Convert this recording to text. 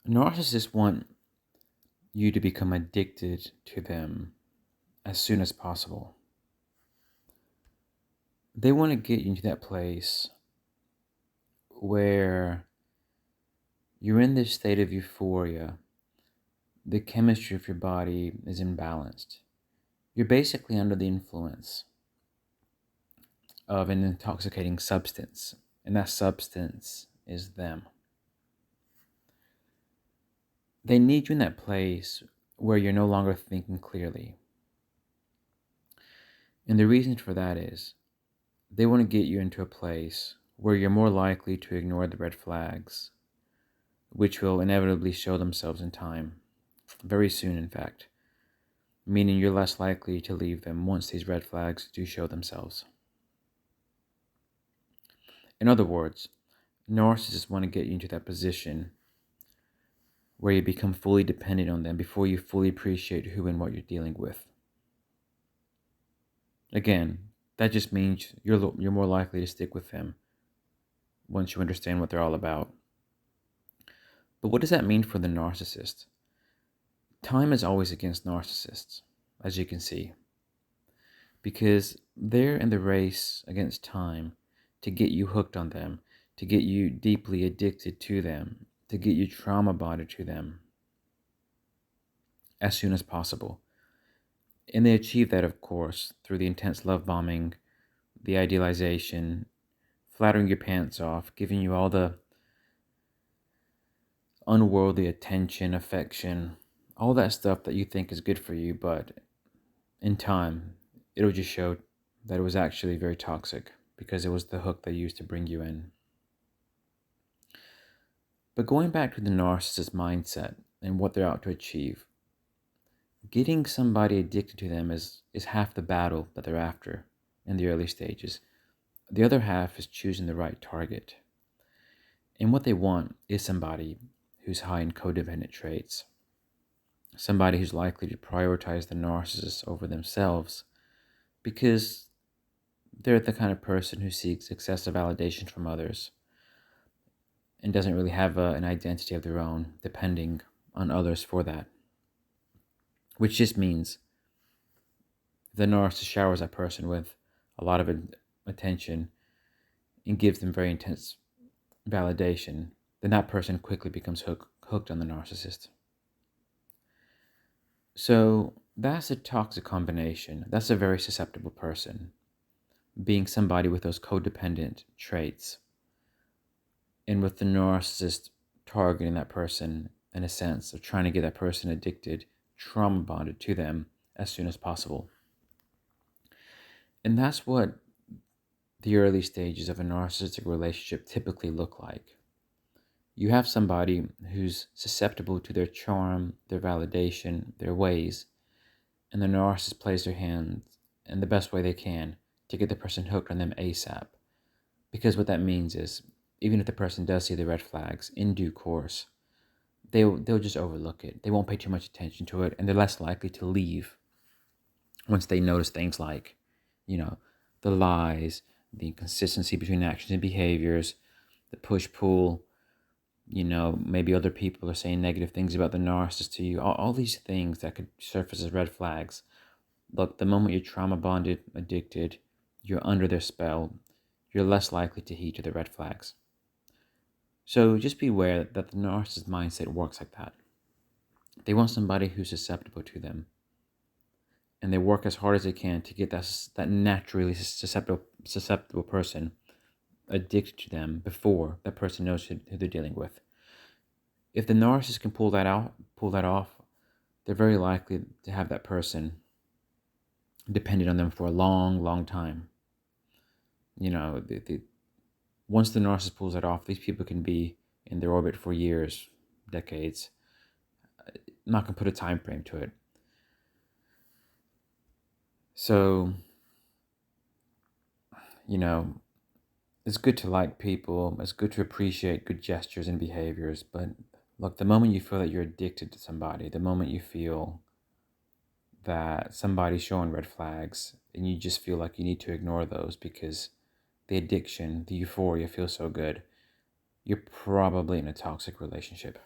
Narcissists want you to become addicted to them as soon as possible. They want to get you into that place where you're in this state of euphoria. The chemistry of your body is imbalanced. You're basically under the influence of an intoxicating substance, and that substance is them. They need you in that place where you're no longer thinking clearly. And the reason for that is they want to get you into a place where you're more likely to ignore the red flags, which will inevitably show themselves in time, very soon, in fact, meaning you're less likely to leave them once these red flags do show themselves. In other words, narcissists want to get you into that position where you become fully dependent on them before you fully appreciate who and what you're dealing with. Again, that just means you're more likely to stick with them once you understand what they're all about. But what does that mean for the narcissist? Time is always against narcissists, as you can see, because they're in the race against time to get you hooked on them, to get you deeply addicted to them, to get you trauma bonded to them as soon as possible. And they achieve that, of course, through the intense love bombing, the idealization, flattering your pants off, giving you all the unworldly attention, affection, all that stuff that you think is good for you, but in time, it'll just show that it was actually very toxic because it was the hook they used to bring you in. But going back to the narcissist mindset and what they're out to achieve, getting somebody addicted to them is half the battle that they're after in the early stages. The other half is choosing the right target. And what they want is somebody who's high in codependent traits, somebody who's likely to prioritize the narcissist over themselves because they're the kind of person who seeks excessive validation from others and doesn't really have an identity of their own, depending on others for that. Which just means the narcissist showers that person with a lot of attention and gives them very intense validation, then that person quickly becomes hooked on the narcissist. So that's a toxic combination. That's a very susceptible person, being somebody with those codependent traits, and with the narcissist targeting that person in a sense of trying to get that person addicted, trauma bonded to them as soon as possible. And that's what the early stages of a narcissistic relationship typically look like. You have somebody who's susceptible to their charm, their validation, their ways, and the narcissist plays their hand in the best way they can to get the person hooked on them ASAP. Because what that means is, even if the person does see the red flags in due course, they'll just overlook it. They won't pay too much attention to it, and they're less likely to leave once they notice things like, the lies, the inconsistency between actions and behaviors, the push-pull, maybe other people are saying negative things about the narcissist to you, all these things that could surface as red flags. Look, the moment you're trauma bonded, addicted, you're under their spell, you're less likely to heed to the red flags. So just be aware that the narcissist mindset works like that. They want somebody who's susceptible to them, and they work as hard as they can to get that naturally susceptible person addicted to them before that person knows who they're dealing with. If the narcissist can pull that off, they're very likely to have that person dependent on them for a long, long time. Once the narcissist pulls that off, these people can be in their orbit for years, decades. I'm not going to put a time frame to it. So, it's good to like people. It's good to appreciate good gestures and behaviors. But look, the moment you feel that you're addicted to somebody, the moment you feel that somebody's showing red flags and you just feel like you need to ignore those because the addiction, the euphoria feels so good, you're probably in a toxic relationship.